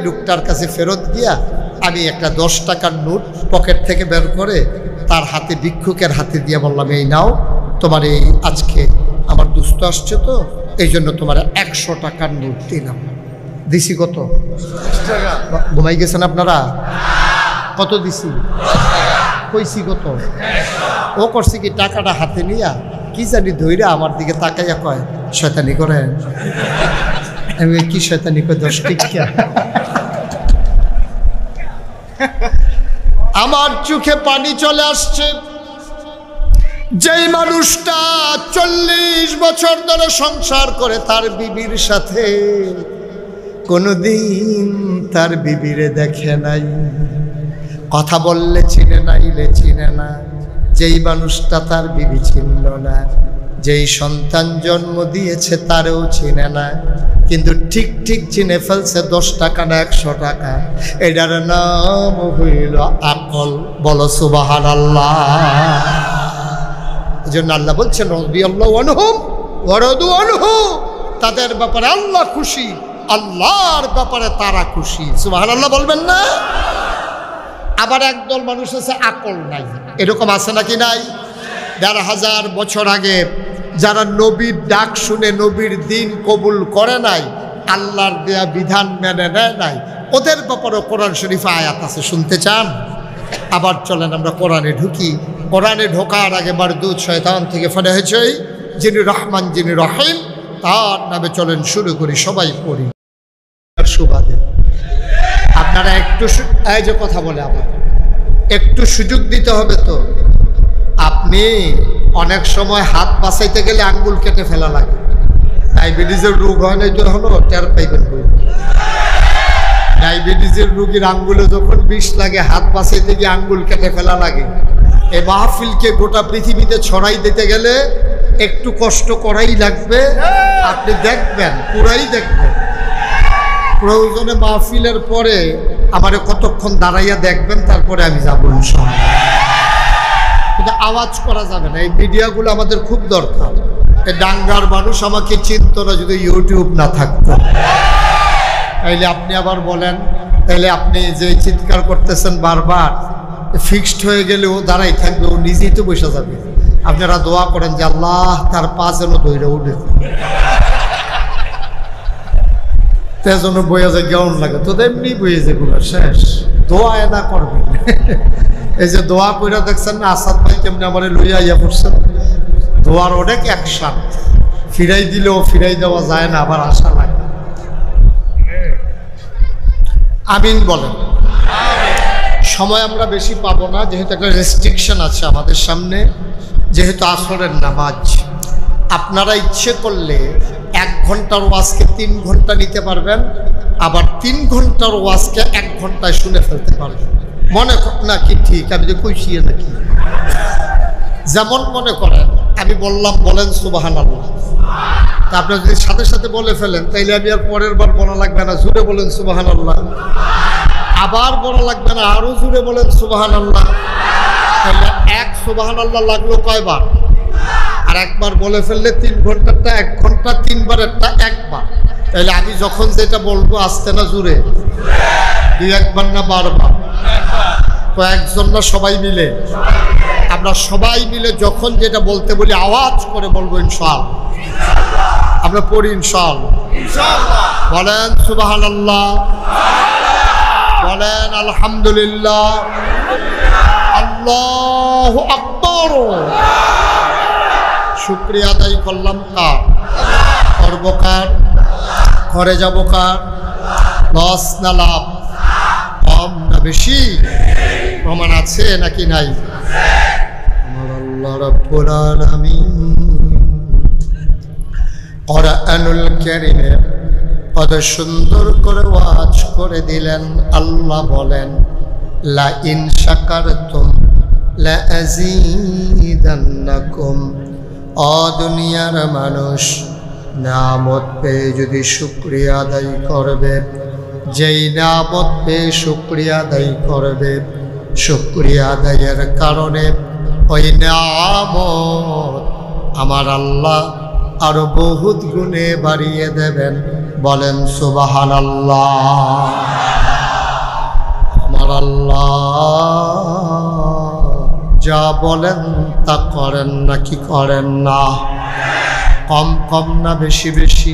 লোকটার কাছে ফেরত গিয়া আমি একটা 10 টাকার নোট পকেট থেকে বের করে তার হাতে, ভিক্ষুকের হাতে দিয়ে বললাম, এই নাও, তোমার এই আজকে আমার দুস্থ আসছে তো এই জন্য তোমার 100 টাকার নোট দিলাম। দিছি কত? ঘুমাই গেছেন আপনারা? কত দিছি? কইছি কত? ও করছি কি টাকাটা হাতে নিয়া কি জানি ধইরা আমার দিকে তাকাইয়া কয়, শয়তানি করেন। আমি কি শয়তানি কই? 10 টাকা। আমার চোখে পানি চলে আসছে। যেই মানুষটা 40 বছর ধরে সংসার করে তার বিবির সাথে, কোনোদিন তার বিবিরে দেখে নাই, কথা বললে চিনে নাইলে চিনে না, যেই মানুষটা তার বিবি চিনল না, যেই সন্তান জন্ম দিয়েছে তারেও চিনে না, কিন্তু ঠিক ঠিক চিনে ফেলছে 10 টাকা না 100 টাকা। এটার নাম হইল আকল। বলো সুবহানাল্লাহ। এই জন্য আল্লাহ বলছেন, রাদিয়াল্লাহু আনহুম ওয়া রাদু আনহু, তাদের ব্যাপারে আল্লাহ খুশি, আল্লাহর ব্যাপারে তারা খুশি। সুবহানাল্লাহ বলবেন না? আবার একদল মানুষ আছে আকল নাই। এরকম আছে নাকি নাই? 1500 বছর আগে যারা নবীর ডাক শুনে নবীর দিন কবুল করে নাই, আল্লাহর দেয়া বিধান মেনে নেয় নাই, ওদের ব্যাপারে কোরআন শরীফে আয়াত আছে, শুনতে চান? আবার চলেন আমরা কোরআনে ঢুকি। কোরআনে ঢোকার আগে মারদুদ শয়তান থেকে ফেলে হয়েছে, যিনি রহমান যিনি রহিম, তার নামে চলেন শুরু করি, সবাই পড়ি। সুবাদে আপনারা একটু এই যে কথা বলে আবার একটু সুযোগ দিতে হবে। তো আপনি অনেক সময় হাত বাঁচাইতে গেলে আঙ্গুল কেটে ফেলা লাগে। ডায়াবেটিসের রোগ হয় না তো হলো, টের পাইবেন। ডায়াবেটিসের রোগীর আঙ্গুলে যখন বিষ লাগে, হাত বাঁচাইতে গিয়ে আঙ্গুল কেটে ফেলা লাগে। এই মাহফিলকে গোটা পৃথিবীতে ছড়াই দিতে গেলে একটু কষ্ট করাই লাগবে। আপনি দেখবেন, পুরাই দেখবেন। প্রয়োজনে মাহফিলের পরে আমারে কতক্ষণ দাঁড়াইয়া দেখবেন, তারপরে আমি যাবো ইনশাআল্লাহ। কিন্তু আওয়াজ করা যাবে না। এই মিডিয়াগুলো আমাদের খুব দরকার। এই ডাঙ্গার মানুষ আমাকে চিনত না যদি ইউটিউব না থাকতো। তাইলে আপনি আবার বলেন, তাইলে আপনি যে চিৎকার করতেছেন বারবার, ফিক্সড হয়ে গেলে ও দাঁড়াই থাকবে, ও নিজেই তো বসে যাবে। আপনারা দোয়া করেন যে আল্লাহ তার পা যেন ধরে উঠে, তে যেন বইয়া যায়, কেমন লাগে তো এমনি বইয়ে যেগুলো শেষ। দোয়া এনা করবেন। এই যে দোয়া কইরা দেখছেন না, আসাদ ভাই কেমনি আমার লইয়া ইয়া পড়ছেন। দোয়ার অনেক অ্যাকশন, ফিরাই দিলেও ফিরাই দেওয়া যায় না, আবার আশা লাগে। আমিন বলেন। সময় আমরা বেশি পাবো না, যেহেতু একটা রেস্ট্রিকশন আছে আমাদের সামনে, যেহেতু আসরের নামাজ। আপনারা ইচ্ছে করলে 1 ঘন্টার ওয়াজকে 3 ঘন্টা নিতে পারবেন, আবার 3 ঘন্টার ওয়াজকে 1 ঘন্টায় শুনে ফেলতে পারবেন। মনে না কি ঠিক আমি যে কইছি নাকি? যেমন মনে করেন, আমি বললাম বলেন সুবহানাল্লাহ, তা আপনারা যদি সাথে সাথে বলে ফেলেন, তাইলে আমি আর পরের বার বলা লাগবে না, জুড়ে বলেন সুবহানাল্লাহ। আবার বলা লাগবে না, আরো জুড়ে বলেন সুবহানাল্লাহ। তাহলে 1 সুবহানাল্লাহ লাগলো কয়বার? আর একবার বলে ফেললে 3 ঘন্টারটা 1 ঘন্টা, 3 বারেরটা 1 বার। তাহলে আমি যখন যেটা বলবো আসতে না জুড়ে, 2-1 বার না 12 বার? কয়েকজন না সবাই মিলে? আমরা সবাই মিলে যখন যেটা বলতে বলি আওয়াজ করে বলবো ইনশাআল্লাহ। আমরা পড়ি ইনশাআল্লাহ। বলেন সুবহানাল্লাহ, বলেন আলহামদুলিল্লাহ, আল্লাহু আকবার। শুকরিয়া আদায় করলাম কার? করব কার? ঘরে যাব কার? লস না লাভ? কম না বেশি? প্রমাণ আছে নাকি নাই? আমার আল্লাহ রাব্বুল আলামিন কোরআনুল কারীমে কত সুন্দর করে ওয়াজ করে দিলেন। আল্লাহ বলেন, লা ইন শাকারতুম লা আযীদান্নাকুম। ও দুনিয়ার মানুষ, নিয়ামত পেয়ে যদি শুকরিয়া আদায় করবে, যেই নিয়ামত পেয়ে শুকরিয়া আদায় করবে, শুকরিয়া আদায়ের কারণে ওই নিয়ামত আমার আল্লাহ আরো বহুত গুণে বাড়িয়ে দেবেন। বলেন সুবহানাল্লাহ। বলেন তা করেন নাকি করেন না? কম কম না বেশি বেশি?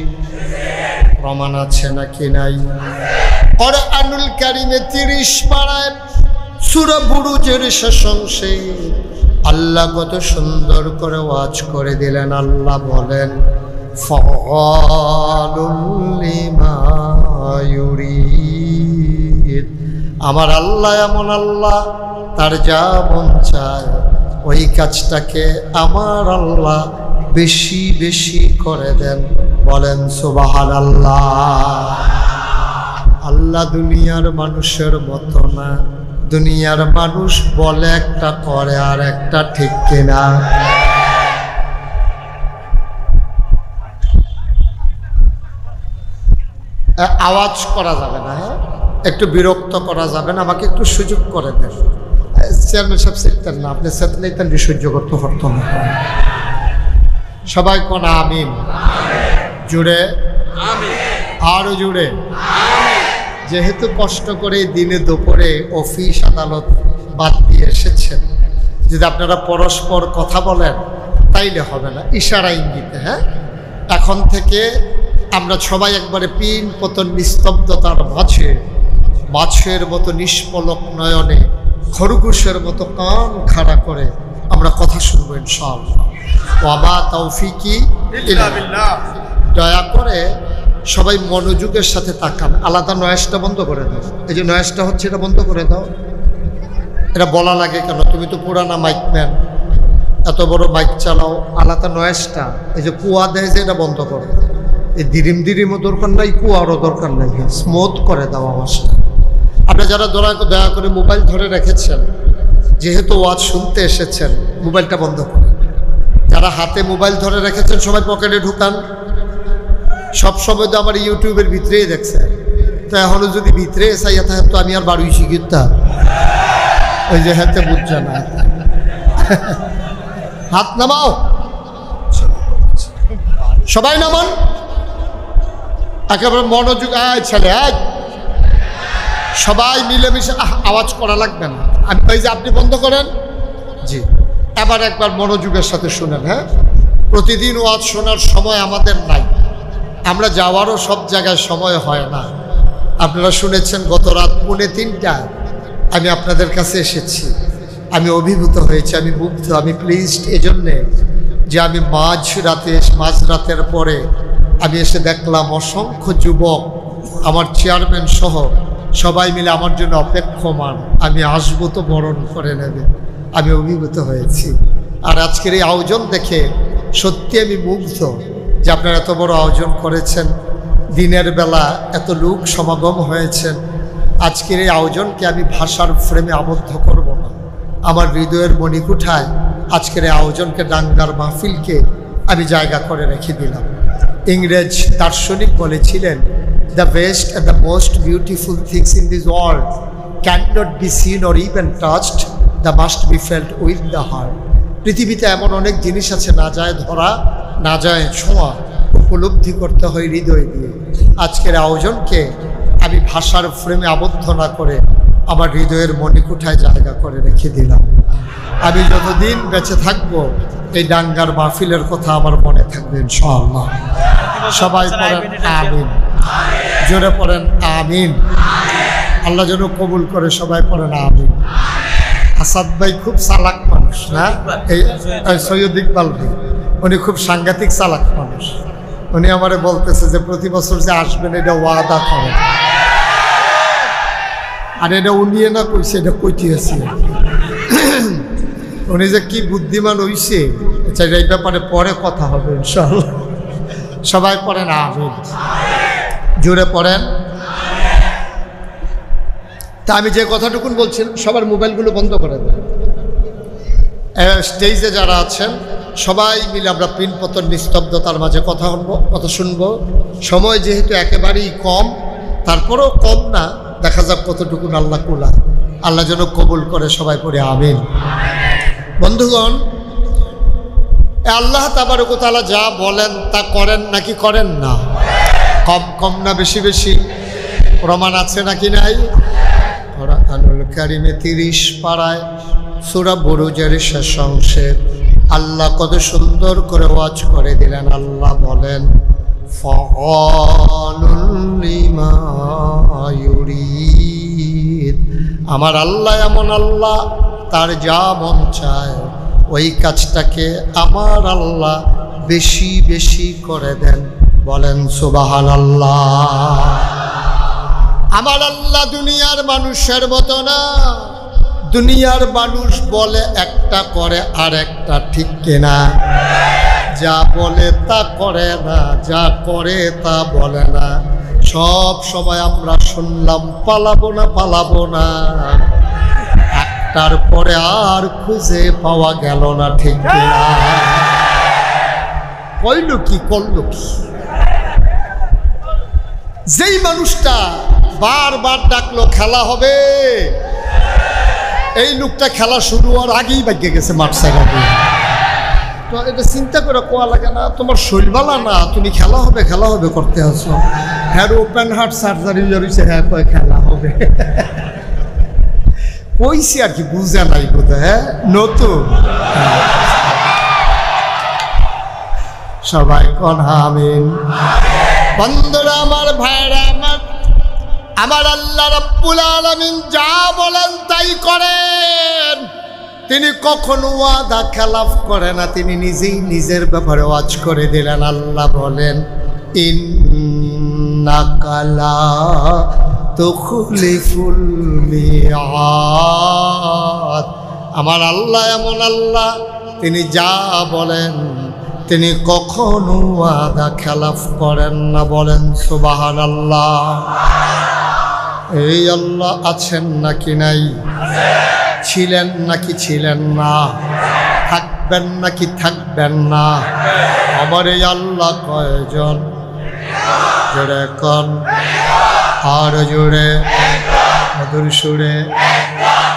প্রমাণ আছে নাকি নাই? কোরআনুল কারীমে 30 পারায় সূরা বুরুজের শেষ অংশে আল্লাহ কত সুন্দর করে ওয়াজ করে দিলেন। আল্লাহ বলেন ফাআলুল লিমা ইউরিদ। আমার আল্লাহ এমন আল্লাহ, তার যা মন চায় ওই কাজটাকে আমার আল্লাহ বেশি বেশি করে দেন। বলেন সুবহানাল্লাহ। আল্লাহ দুনিয়ার মানুষের মতো না। দুনিয়ার মানুষ বলে একটা করে আর একটা, ঠিক কিনা? আওয়াজ করা যাবে না, হ্যাঁ, একটু বিরক্ত করা যাবে না, আমাকে একটু সুযোগ করে দেন। চেয়ারম্যান সাহেব শিখতেন না, আপনি চেতলেই তেন সহ্য করতে পারতেন না। সবাই কোন আমিন? জুড়ে আরো জুড়ে। যেহেতু কষ্ট করে দিনে দুপুরে অফিস আদালত বাদ দিয়ে এসেছেন, যদি আপনারা পরস্পর কথা বলেন তাইলে হবে না, ইশারা ইঙ্গিতে। হ্যাঁ, এখন থেকে আমরা সবাই একবারে পিন পতন নিস্তব্ধতার মাঝে মাছের মতো নিষ্পলক নয়নে খরগোশের মতো কান খাড়া করে আমরা কথা শুনবো ইনশাআল্লাহ। ওয়া মা তাওফিকি ইল্লা বিল্লাহ। দয়া করে সবাই মনোযোগের সাথে তাকান। আলাদা নয়েজটা বন্ধ করে দাও। এই যে নয়েজটা হচ্ছে এটা বন্ধ করে দাও। এটা বলা লাগে কেন? তুমি তো পুরানা মাইক ম্যান, এত বড় মাইক চালাও, আলাদা নয়েজটা এই যে কুয়া দেয় যে এটা বন্ধ করো। এই দিরিমও দরকার নাই, কুয়ারও দরকার নাই, স্মুথ করে দাও আওয়াজটা। আপনারা যারা দয়া করে মোবাইল ধরে রেখেছেন, যেহেতু ওয়াজ শুনতে এসেছেন, মোবাইলটা বন্ধ করে। যারা হাতে মোবাইল ধরে রেখেছেন সবাই পকেটে ঢুকান। সবসময় তো আমার ইউটিউবের ভিতরেই দেখছে, তো এখনো যদি ভিতরে চাইয়া থাকে তো আমি আর বাড়ি শিখিতাম। ওই যে হাতে বুঝছে না, হাত নামাও, সবাই নামান, একেবারে মনোযোগ। আয় ছেলে, আয়, সবাই মিলেমিশে। আওয়াজ করা লাগবে না। আমি ওই যে আপনি বন্ধ করেন। জি, এবার একবার মনোযোগের সাথে শুনেন। হ্যাঁ, প্রতিদিন ওয়াজ শোনার সময় আমাদের নাই, আমরা যাওয়ারও সব জায়গায় সময় হয় না। আপনারা শুনেছেন গত রাত 2:45 আমি আপনাদের কাছে এসেছি। আমি অভিভূত হয়েছি, আমি মুগ্ধ, আমি প্লিজড এজন্যে যে আমি মাঝরাতের পরে আমি এসে দেখলাম অসংখ্য যুবক আমার চেয়ারম্যান সহ সবাই মিলে আমার জন্য অপেক্ষমান। আমি আসবো তো বরণ করে নেবে। আমি অভিভূত হয়েছি। আর আজকের এই আয়োজন দেখে সত্যি আমি মুগ্ধ যে আপনারা এত বড় আয়োজন করেছেন, দিনের বেলা এত লোক সমাগম হয়েছেন। আজকের এই আয়োজনকে আমি ভাষার ফ্রেমে আবদ্ধ করব না। আমার হৃদয়ের মণিকুঠায় আজকের এই আয়োজনকে, ডাঙ্গার মাহফিলকে আমি জায়গা করে রেখে দিলাম। ইংরেজ দার্শনিক বলেছিলেন, the best and the most beautiful things in this world can not be seen or even touched, the must be felt with the heart. পৃথিবীতে এমন অনেক জিনিস আছে না যায় ধরা, না যায় ছোঁয়া, উপলব্ধি করতে হয় হৃদয় দিয়ে। আজকের আয়োজনকে আমি ভাষার ফ্রেমে আবদ্ধ না করে আমার হৃদয়ের মণিকুঠায় জায়গা করে রেখে দিলাম। আমি যতদিন বেঁচে থাকবো এই ডাঙ্গার মাহফিলের কথা আমার মনে থাকবে ইনশাআল্লাহ। সবাই পড়েন আমিন, জোরে পড়েন আমিন। আল্লাহ যেন কবুল করে, সবাই পড়েন আমিন। আসাদ ভাই খুব চালাক মানুষ না, এই সৈয়দ ইকবাল ভাই, উনি খুব সাংঘাতিক চালাক মানুষ। উনি আমারে বলতেছে যে প্রতি বছর যে আসবেন এটা ওয়াদা করেন। আর এটা উনি না কইছে, এটা কইতেছে। উনি যে কি বুদ্ধিমান হইছে, এই ব্যাপারে পরে কথা হবে ইনশাআল্লাহ। সবাই পড়েন আমিন, জোরে পড়েন। তা আমি যে কথাটুকুন বলছিলাম, সবার মোবাইলগুলো বন্ধ করে দেন। স্টেজে যারা আছেন সবাই মিলে আমরা পিনপতন নিস্তব্ধতার মাঝে কথা শুনবো। সময় যেহেতু একেবারেই কম, তারপরেও কম না, দেখা যাক কতটুকুন আল্লাহ কুলা। আল্লাহ যেন কবুল করে, সবাই পড়ে আমিন। বন্ধুগণ, আল্লাহ তাবারক ওয়া তাআলা যা বলেন তা করেন নাকি করেন না? কম কম না বেশি বেশি? প্রমাণ আছে নাকি নাই? কোরআনুল কারীমে 30 পারায় সূরা বুরুজের শেষ অংশে আল্লাহ কত সুন্দর করে ওয়াজ করে দিলেন। আল্লাহ বলেন ফাআলুল লিমা ইউরিদ, আমার আল্লাহ এমন আল্লাহ, তার যা মন চায় ওই কাজটাকে আমার আল্লাহ বেশি বেশি করে দেন। বলেন সুবহানাল্লাহ। আমার আল্লাহ দুনিয়ার মানুষের মতো না। দুনিয়ার মানুষ বলে একটা করে আর একটা, ঠিক কিনা? যা বলে তা করে না, যা করে তা বলে না। সব সময় আমরা শুনলাম পালাবো না পালাবো না, একটার পরে আর খুঁজে পাওয়া গেল না, ঠিক কিনা? কইল কি করল কি? যেই মানুষটা বারবার ডাকলো খেলা হবে, এই লোকটা খেলা শুরু হওয়ার আগেই ভাগ্যে গেছে মাঠ সাইডে। তো এটা চিন্তা করে কোয়া লাগে না? তোমার শৈলবালা না, তুমি খেলা হবে খেলা হবে করতে আছো। হ্যাঁ ওপেন হার্ট সার্জারি রয়েছে, হ্যাঁ কয় খেলা হবে। কইছি আর কি, বুঝে নাই বোধহয়। হ্যাঁ নতুন সবাই কোন আমিন। বন্ধুরা আমার, ভাইরা আমার, আমার আল্লাহ রাব্বুল আলামিন যা বলেন তাই করেন। তিনি কখনো ওয়াদা খেলাফ করে না। তিনি নিজেই নিজের ব্যাপারে ওয়াজ করে দিলেন। আল্লাহ বলেন ইন্নাকা লা তুখলিফুল মিআদ। আমার আল্লাহ এমন আল্লাহ, তিনি যা বলেন তিনি কখনো ওয়াদা খেলাফ করেন না। বলেন সুবহানাল্লাহ। এই আল্লাহ আছেন নাকি নাই? ছিলেন নাকি ছিলেন না? থাকবেন নাকি থাকবেন না? আমার এই আল্লাহ কয়জন? জোরে কোন, আর জোরে, মধুর সুরে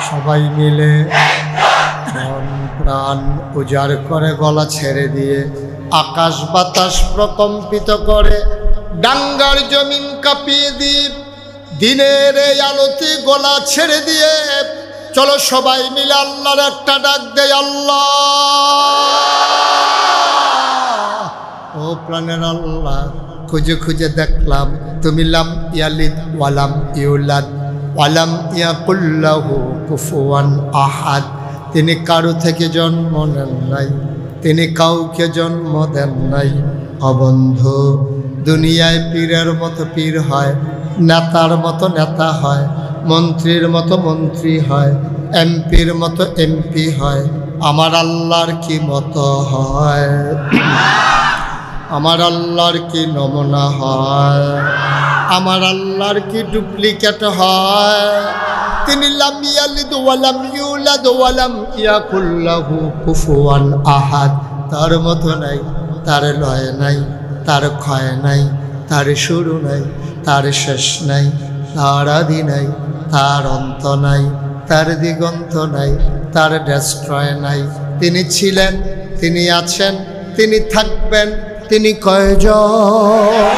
সবাই মিলে মন প্রাণ উজাড় করে গলা ছেড়ে দিয়ে আকাশ বাতাস প্রকম্পিত করে ডাঙ্গার জমিন কাঁপিয়ে দিয়ে দিনের এই আলোতে গলা ছেড়ে দিয়ে চলো সবাই মিলে আল্লাহর একটা ডাক দেয়। আল্লাহ, ও প্রাণের আল্লাহ, খুঁজে খুঁজে দেখলাম তুমি লাম ইয়ালিদ ওয়ালাম ইউলাদ ওয়ালাম ইয়াকুল লাহু কুফুয়ান আহাদ। তিনি কারো থেকে জন্ম নেন নাই, তিনি কাউকে জন্ম দেন নাই। অবন্ধু, দুনিয়ায় পীরের মতো পীর হয়, নেতার মতো নেতা হয়, মন্ত্রীর মতো মন্ত্রী হয়, এমপির মতো এমপি হয়। আমার আল্লাহর কি মতো হয়? আমার আল্লাহর কি নমুনা হয়? আমার আল্লাহর কি ডুপ্লিকেট হয়? তিনি লাম ইয়ালিদ ওয়ালাম ইউলাদ ওয়ালাম ইয়াকুল লাহু কুফুয়ান আহাদ। তার মতো নাই, তার লয় নাই, তার ক্ষয় নাই, তার শুরু নাই, তার শেষ নাই, তার আদি নাই, তার অন্ত নাই, তার দিগন্ত নাই, তার ডেস্ট্রয় নাই। তিনি ছিলেন, তিনি আছেন, তিনি থাকবেন, তিনি কয়জন?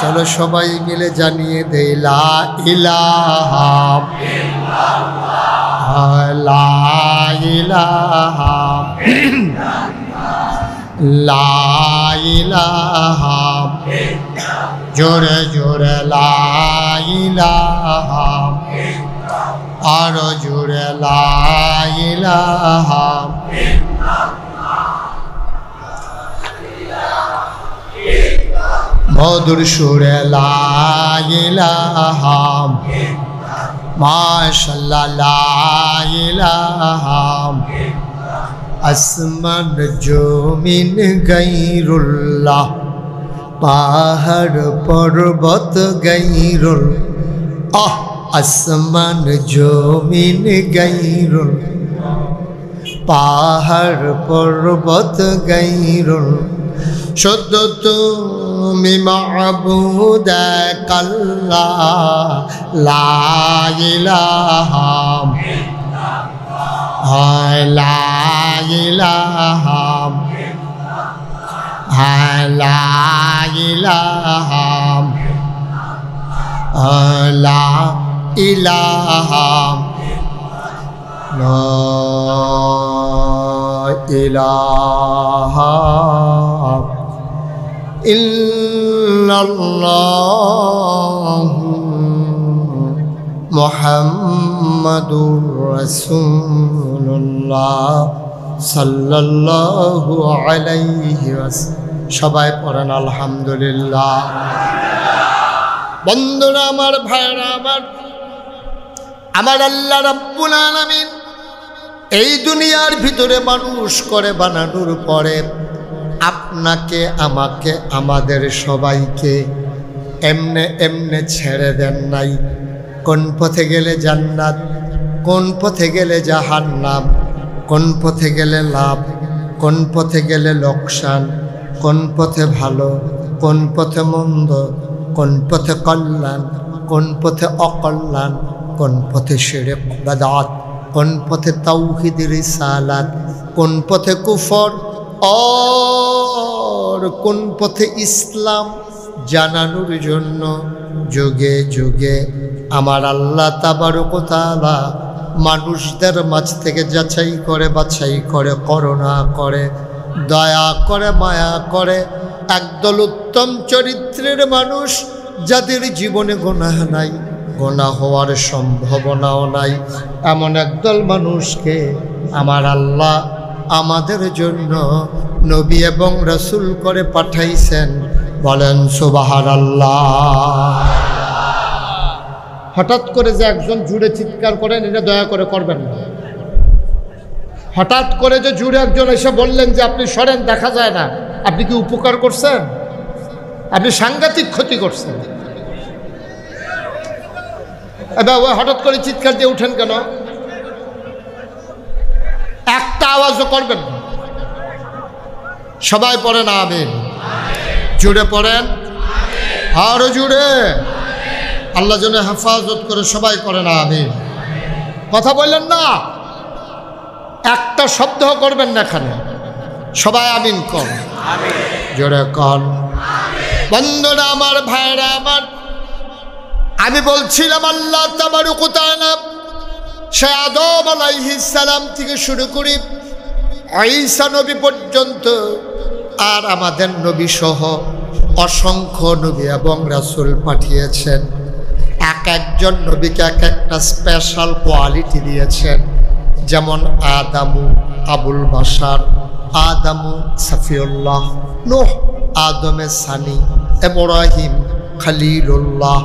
চলো সবাই মিলে জানিয়ে দেই লা ইলাহা ইল্লাল্লাহ, লা ইলাহা লা ইলাহা, জোরে জোরে লা ইলাহা, আরো জোরে লা ইলাহা। মধুর সুরে লা ইলাহা, মাশাআল্লাহ লা ইলাহা। আসমান জমিন গায়রুল্লাহ, পাহাড় পর্বত গায়রুল, আসমান জমিন গায়রুল, পাহাড় পর্বত গায়রুল। শুদ্ধ তুমি মাবুদ এক আল্লাহ, লা ইলাহা লা ইলাহা লা ইলাহা লা ইলাহা লা ইলাহা ইল্লাল্লাহু মুহাম্মাদুর রাসূলুল্লাহ সাল্লাল্লাহু আলাইহি ওয়াসাল্লাম। সবাই পড়েন আলহামদুলিল্লাহ। বন্ধুরা আমার, ভাইরা আমার আল্লাহ রাব্বুল আলামিন এই দুনিয়ার ভিতরে মানুষ করে বানানোর পরে আপনাকে, আমাকে, আমাদের সবাইকে এমনে এমনে ছেড়ে দেন নাই। কোন পথে গেলে জান্নাত, কোন পথে গেলে জাহান্নাম, কোন পথে গেলে লাভ, কোন পথে গেলে লোকসান, কোন পথে ভালো, কোন পথে মন্দ, কোন পথে কল্যাণ, কোন পথে অকল্যাণ, কোন পথে শিরক বিদআত, কোন পথে তাওহীদ রিসালাত, কোন পথে কুফর আর কোন পথে ইসলাম জানানোর জন্য যুগে যুগে আমার আল্লাহ তাবারক ওয়া তাআলা মানুষদের মাঝ থেকে যাচাই করে, বাছাই করে, করুণা করে, দয়া করে, মায়া করে একদল উত্তম চরিত্রের মানুষ, যাদের জীবনে গুনাহ নাই, গুনাহ হওয়ার সম্ভাবনাও নাই, এমন একদল মানুষকে আমার আল্লাহ আমাদের জন্য নবী এবং রাসূল করে পাঠাইছেন। বলেন সুবহানাল্লাহ। হঠাৎ করে যে একজন জুড়ে চিৎকার করেন, এটা দয়া করে করবেন না। হঠাৎ করে যে জুড়ে একজন এসে বললেন যে আপনি সরেন, দেখা যায় না, আপনি কি উপকার করছেন? আপনি সাংঘাতিক ক্ষতি করছেন। এবার ওই হঠাৎ করে চিৎকার দিয়ে উঠেন কেন? একটা আওয়াজও করবেন না। সবাই পড়েন আমিন। জুড়ে পড়েন, আরো জুড়ে। আল্লাহ যেন হেফাজত করে, সবাই করেন আমিন। কথা বললেন না, একটা শব্দ করবেন না এখানে। সবাই আমিন কর, জোরে কর। বন্ধুরা আমার, ভাইরা আমার, আমি বলছিলাম আল্লাহ তাবারক ওয়া তাআলা সে আদম আলাইহিস সালাম থেকে শুরু করে ঈসা নবী পর্যন্ত আর আমাদের নবী সহ অসংখ্য নবী এবং রাসূল পাঠিয়েছেন। এক একজন নবীকে এক একটা স্পেশাল কোয়ালিটি দিয়েছেন। যেমন আদামু আবুল বাশার, আদামু সাফিউল্লাহ, নূহ আদমে সানি, ইব্রাহিম খলিলুল্লাহ,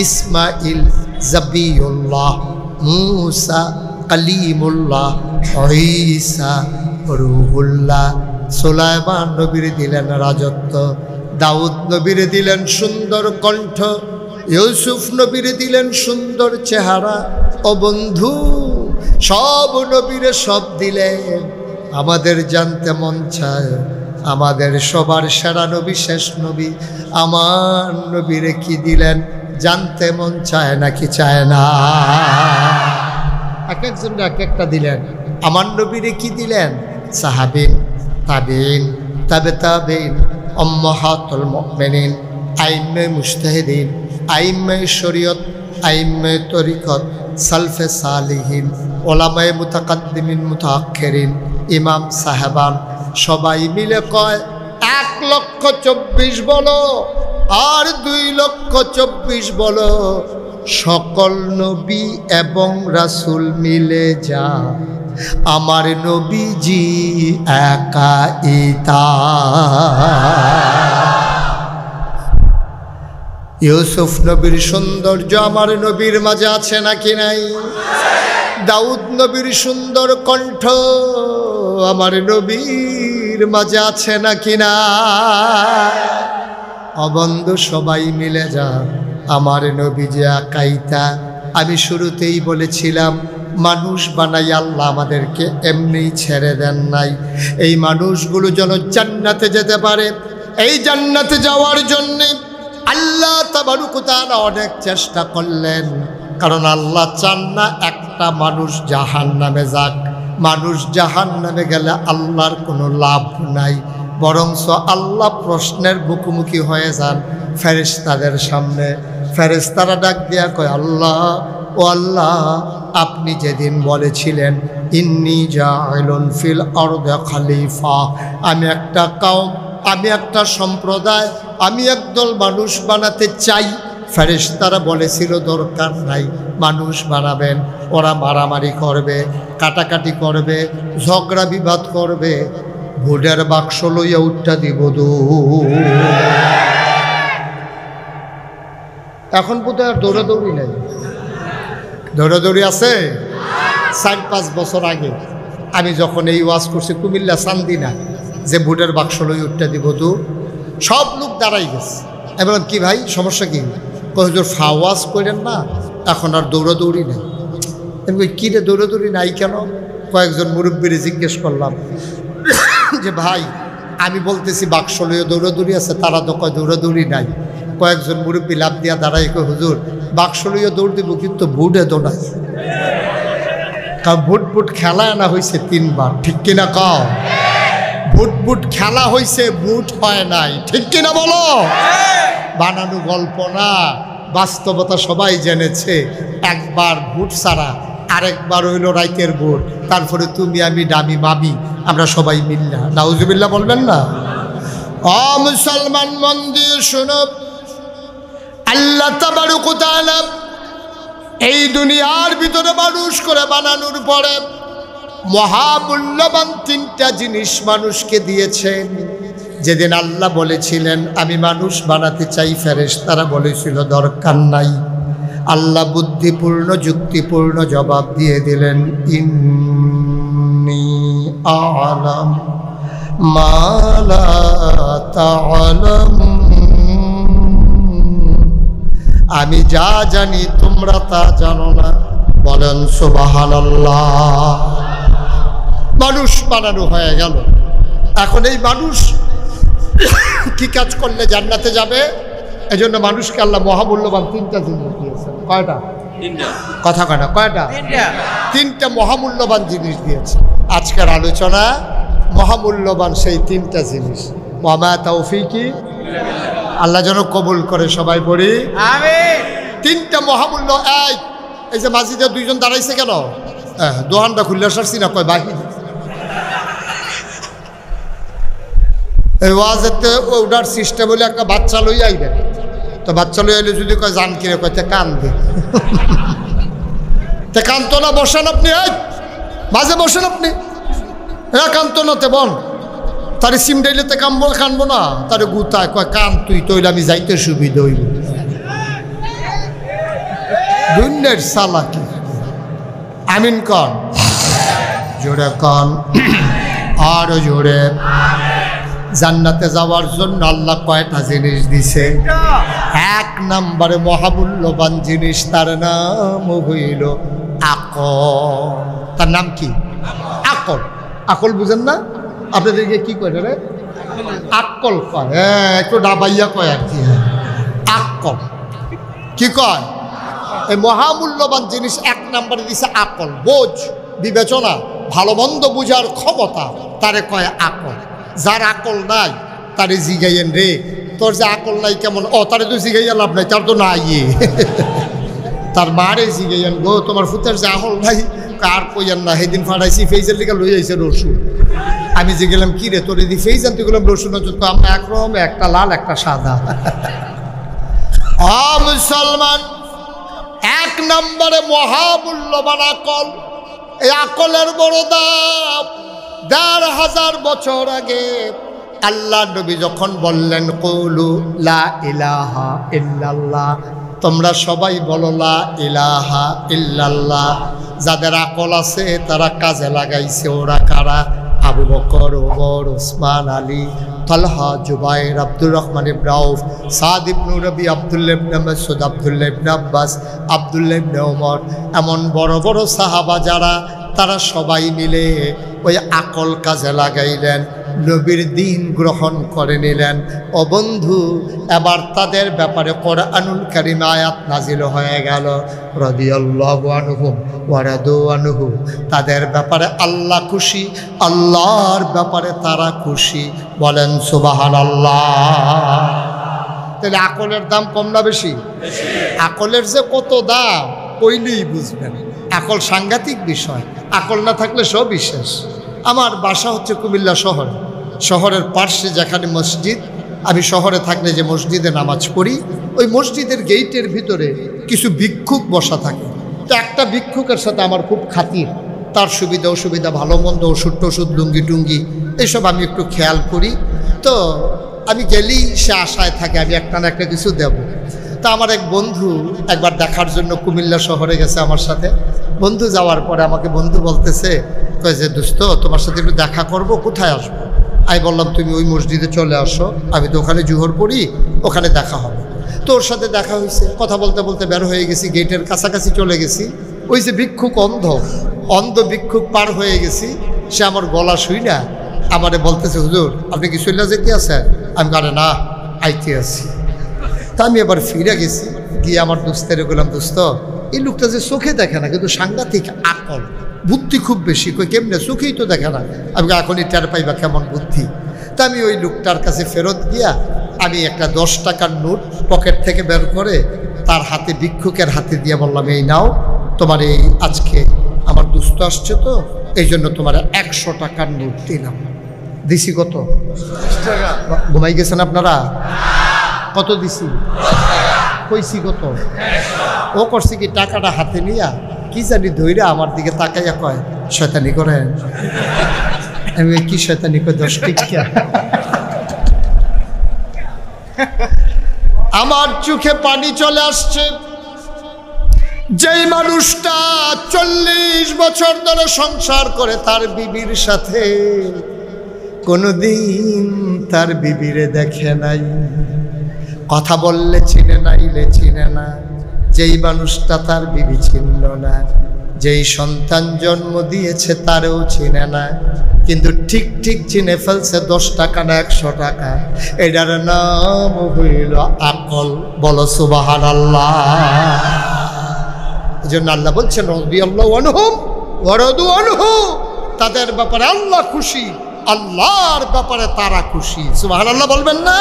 ইসমাইল জাবিউল্লাহ, মূসা কালিমুল্লাহ, ঈসা রূহুল্লাহ। সুলাইমান নবীর দিলেন রাজত্ব, দাউদ নবীর দিলেন সুন্দর কণ্ঠ, ইউসুফ নবীর দিলেন সুন্দর চেহারা। ও বন্ধু, সব নবীরে সব দিলেন। আমাদের জানতে মন চায় আমাদের সবার সেরা নবী, শেষ নবী আমার নবীরে কি দিলেন? জানতে মন চায় নাকি চায় না? এক একজন এক একটা দিলেন। আমার নবীরে কি দিলেন? সাহাবিন, তাবিন, তাবে তাবিন, উম্মাহাতুল মুমিনিন, আইম্মে মুজতাহিদিন, আইম্মে শরীয়ত, আইম্মে তরিকত, সালফে সালিহিন, ওলামায়ে মুতাকাদ্দিমিন, মুতাআখিরিন, ইমাম সাহেবান, সবাই মিলে কয় 1,24,000 বলো আর 2,24,000 বলো। সকল নবী এবং রাসূল মিলে যা আমার নবীজি একা ইতা। ইউসুফ নবীর সৌন্দর্য আমার নবীর মাঝে আছে নাকি নাই? দাউদ নবীর সুন্দর কণ্ঠ আমার নবীর মাঝে আছে নাকি না? অবন্ধু, সবাই মিলে যা আমার নবীজি একাইতা। আমি শুরুতেই বলেছিলাম মানুষ বানাই আল্লাহ আমাদেরকে এমনি ছেড়ে দেন নাই। এই মানুষগুলো যেন জান্নাতে যেতে পারে, এই জান্নাতে যাওয়ার জন্যে আল্লাহ তাবারক ওয়া তাআলা অনেক চেষ্টা করলেন। কারণ আল্লাহ চান না একটা মানুষ জাহান্নামে যাক। মানুষ জাহান্নামে গেলে আল্লাহর কোনো লাভ নাই, বরঞ্চ আল্লাহ প্রশ্নের মুখোমুখি হয়ে যান ফেরেশতাদের সামনে। ফেরেশতারা ডাক দিয়া কয় আল্লাহ ও আল্লাহ, আপনি যেদিন বলেছিলেন ইন্নী জাইলুন ফিল আরদি খলিফা, আমি একটা কওম, আমি একটা সম্প্রদায়, আমি একদল মানুষ বানাতে চাই, ফেরেশতারা বলেছিল দরকার নাই, মানুষ বানাবেন, ওরা মারামারি করবে, কাটাকাটি করবে, ঝগড়া বিবাদ করবে, ভোটের বাক্স লইয়া উঠটা দিব এখন বোধহয় আর দৌড়াদৌড়ি নাই, দৌড়াদৌড়ি আছে। 4-5 বছর আগে আমি যখন এই ওয়াজ করছি কুমিল্লা চান্দিনা, যে ভোটের বাক্স লইয়া উঠটা দিব সব লোক দাঁড়াই গেছে। এবার কি ভাই সমস্যা কি? হুজুর ফাওয়াজ করেন না, এখন আর দৌড়াদৌড়ি নেই। আমি কী রে দৌড়াদৌড়ি নাই কেন? কয়েকজন মুরব্বীরে জিজ্ঞেস করলাম যে ভাই আমি বলতেছি বাক্স লইয়া দৌড়াদৌড়ি আছে, তারা তো কয় দৌড়াদৌড়ি নাই। কয়েকজন মুরব্বী লাভ দিয়া দাঁড়াই কয় হুজুর বাক্স লইয়া দৌড় দিব, কিন্তু ভোটে দৌড়াই, কারণ ভোট খেলা আনা হয়েছে 3 বার, ঠিক কিনা কও? ভোট খেলা হয়েছে, ভোট হয় নাই, ঠিক কিনা বলো? বানানো গল্প না, বাস্তবতা সবাই জেনেছে। একবার ভোট ছাড়া আরেকবার হইল রাইতের ভোট, তারপরে তুমি আমি ডামি মামি আমরা সবাই মিল্লা, নাউজুবিল্লাহ বলবেন না? ও মুসলমান মন দিয়ে শোনো, আল্লাহ তাবারক ওয়া তাআলা এই দুনিয়ার ভিতরে মানুষ করে বানানোর পরে মহামূল্যবান 3টা জিনিস মানুষকে দিয়েছেন। যেদিন আল্লাহ বলেছিলেন আমি মানুষ বানাতে চাই, ফেরেশতারা বলেছিল দরকার নাই। আল্লাহ বুদ্ধিপূর্ণ যুক্তিপূর্ণ জবাব দিয়ে দিলেন ইন্নী আ'লাম মা লা তা'লামুন, আমি যা জানি তোমরা তা জানো না। বলেন সুবহানাল্লাহ। মানুষ বানানো হয়ে গেল। এখন এই মানুষ কি কাজ করলে জান্নাতে যাবে? এজন্য মানুষকে আল্লাহ মহামূল্যবান 3টা জিনিস দিয়েছেন। কয়টা? 3টা। কথা কয়টা? কয়টা? 3টা মহামূল্যবান জিনিস দিয়েছে। আজকের আলোচনা মহামূল্যবান সেই 3টা জিনিস। ওয়া মা তাওফীকি, আল্লাহ যেন কবুল করে, সবাই পড়ি আমিন। 3টা মহামূল্য। এই যে মাঝিদের 2জন দাঁড়াইছে কেন? দোহানটা খুললে সারছি না, কয় বাহির এই ওয়াজেতে ওটার সিস্টেম হলে একটা বাচ্চা লই আইবেন, তো বাচ্চা লই আইলে যদি কয় জান কিরে, কয়তে কান দে, তে কান্ত না, বসেন আপনি, মাঝে বসেন আপনি, কান্ত না তে বন, তারে সিম ডাইলে তে কানবো না, তারে গুতায় কয় কান তুই, তৈলে আমি যাইতে সুবিধা হইব। দুনিয়ার সালাকি। আমিন কন, জোরে কন, আরো জোরে। জান্নাতে যাওয়ার জন্য আল্লাহ কয়টা জিনিস দিছে? 1 নম্বরে মহামূল্যবান জিনিস, তার নাম হইল আকল। তার নাম কি? আকল। আকল বুঝেন না? আপনাদেরকে কি কয় রে? আকল কয়। একটু ডাবাইয়া কয় আর কি। আকল কি কয়? এই মহামূল্যবান জিনিস 1 নম্বরে দিছে আকল, বোঝ, বিবেচনা, ভালো মন্দ বুঝার ক্ষমতা, তারে কয় আকল। যার আকল নাই তারে জিগাইয়েন রে, তোর যে আকল নাই কেমন? তারে তো জিগাইয়া লাভ নাই, তার তো নাই। তার মারে জিগাইয়েন গো, তোমার ফুতের যে আকল নাই, কার কইয়েন না। সেদিন ফাটাইছি ফেইজের লিখা লই আইছে রসুন। আমি যে গেলাম কি রে তোর এদি ফেইজ আনতে গেলাম রসুন, তো আমরা একরকম, একটা লাল একটা সাদা। মুসলমান, 1 নম্বরে মহামূল্যবান আকল। এই আকলের বড় দাম। ১,৫০০ বছর আগে আল্লাহ নবী যখন বললেন কুলু লা ইলাহা ইল্লাল্লাহ, তোমরা সবাই বলো লা ইলাহা ইল্লাল্লাহ, যাদের আকল আছে তারা কাজে লাগাইছে। ওরা কারা? আবু বকর, ওমর, ওসমান, আলী, তালহা, জুবাইর, আব্দুর রহমান ইবনে আউফ, সাদ ইবনে রবি, আব্দুল্লাহ ইবনে মাসউদ, আব্দুল্লাহ ইবনে আব্বাস, আব্দুল্লাহ ইবনে ওমর, এমন বড় বড় সাহাবা যারা, তারা সবাই মিলে ওই আকল কাজে লাগাইলেন, নবীর দিন গ্রহণ করে নিলেন। ও বন্ধু, এবার তাদের ব্যাপারে কোরআনুল কারীম আয়াত নাজিল হয়ে গেল, রাদিয়াল্লাহু আনহুম ওয়া রাদু আনহু। তাদের ব্যাপারে আল্লাহ খুশি, আল্লাহর ব্যাপারে তারা খুশি। বলেন সুবহানাল্লাহ। তাহলে আকলের দাম কম না বেশি? আকলের যে কত দাম কইলেই বুঝবেন। আকল সাংঘাতিক বিষয়, আকল না থাকলে সব বিশেষ। আমার বাসা হচ্ছে কুমিল্লা শহরে, শহরের পার্শ্বে যেখানে মসজিদ, আমি শহরে থাকলে যে মসজিদে নামাজ পড়ি, ওই মসজিদের গেইটের ভিতরে কিছু ভিক্ষুক বসা থাকে। তো একটা ভিক্ষুকের সাথে আমার খুব খাতির, তার সুবিধা অসুবিধা, ভালো মন্দ, ওষুধ টষুধ, লুঙ্গি টুঙ্গি এইসব আমি একটু খেয়াল করি। তো আমি গেলেই সে আশায় থাকে আমি একটা না একটা কিছু দেব। তা আমার এক বন্ধু একবার দেখার জন্য কুমিল্লা শহরে গেছে আমার সাথে। বন্ধু যাওয়ার পরে আমাকে বন্ধু বলতেছে, কয় যে দোস্ত তোমার সাথে একটু দেখা করব, কোথায় আসবো? আমি বললাম তুমি ওই মসজিদে চলে আসো, আমি তো ওখানে জোহর পড়ি, ওখানে দেখা হবে। তো ওর সাথে দেখা হয়েছে, কথা বলতে বলতে বের হয়ে গেছি, গেটের কাছাকাছি চলে গেছি। ওই যে ভিক্ষুক অন্ধ ভিক্ষুক পার হয়ে গেছি, সে আমার গলা শুই না আমারে বলতেছে, হুজুর আপনি কি চলে যেতে আছেন? আমি আরে না, আইতে আছি। তা আমি এবার ফিরে গেছি, গিয়ে আমার দোস্তের বললাম, দোস্ত এই লোকটা যে চোখে দেখে না কিন্তু সাংঘাতিক আকল, বুদ্ধি খুব বেশি। কই কেমনে? চোখেই তো দেখে না। আমি এখনই টের পাইবা কেমন বুদ্ধি। তা আমি ওই লোকটার কাছে ফেরত গিয়া আমি একটা 10 টাকার নোট পকেট থেকে বের করে তার হাতে, ভিক্ষুকের হাতে দিয়ে বললাম, এই নাও, তোমার এই আজকে আমার দুস্থ আসছে তো এই জন্য তোমার 100 টাকার নোট দিলাম। দিছি কত? 10 টাকা। ঘুমাই গেছেন আপনারা? কত দিছি? কইছি কত? ও করছে কি টাকাটা হাতে নিয়া কি জানি ধইরা আমার দিকে তাকাইয়া কয়, শয়তানি করেন? আমি কি শয়তানি কই? 10 টিকা। আমার চোখে পানি চলে আসছে। যেই মানুষটা 40 বছর ধরে সংসার করে তার বিবির সাথে, কোনোদিন তার বিবিরে দেখে নাই, কথা বললে চিনে নাইলে চিনে না, যেই মানুষটা তার বিবি চিনল না, যেই সন্তান জন্ম দিয়েছে তারও চিনে না, কিন্তু ঠিক ঠিক চিনে ফেলছে 10 টাকা না 100 টাকা। এটার নাম হইল আকল। বলো সুবহানাল্লাহ। এই জন্য আল্লাহ বলছেন, রাদিয়াল্লাহু আনহুম ওয়া রাদু আনহু, তাদের ব্যাপারে আল্লাহ খুশি, আল্লাহর ব্যাপারে তারা খুশি। সুবহানাল্লাহ বলবেন না?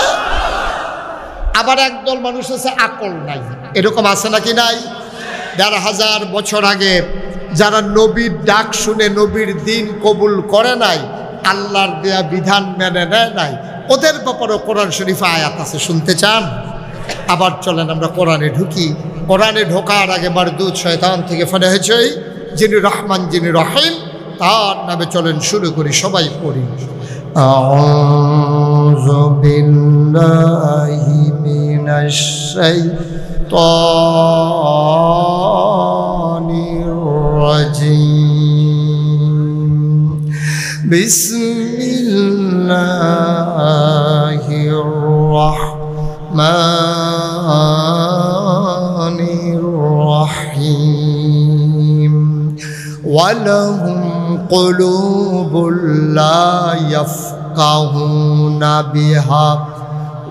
আবার একদল মানুষ আছে আকল নাই, এরকম আছে নাকি নাই? 1500 বছর আগে যারা নবীর ডাক শুনে নবীর দিন কবুল করে নাই, আল্লাহর দেয়া বিধান মেনে নেয় নাই, ওদের ব্যাপারে কোরআন শরীফে আয়াত আছে, শুনতে চান? আবার চলেন আমরা কোরআনে ঢুকি। কোরআনে ঢোকার আগে মারদুদ শয়তান থেকে ফলে হয়েছে, যিনি রহমান যিনি রহিম, তার নামে চলেন শুরু করি, সবাই পড়ি। আউযু বিল্লাহি মিনাশ শাইতানির রাজিম। বিসমিল্লাহির রাহমানির রাহিম। ওয়ালাহুম কুলুবুল লা ইয়াফকাহুনা বিহা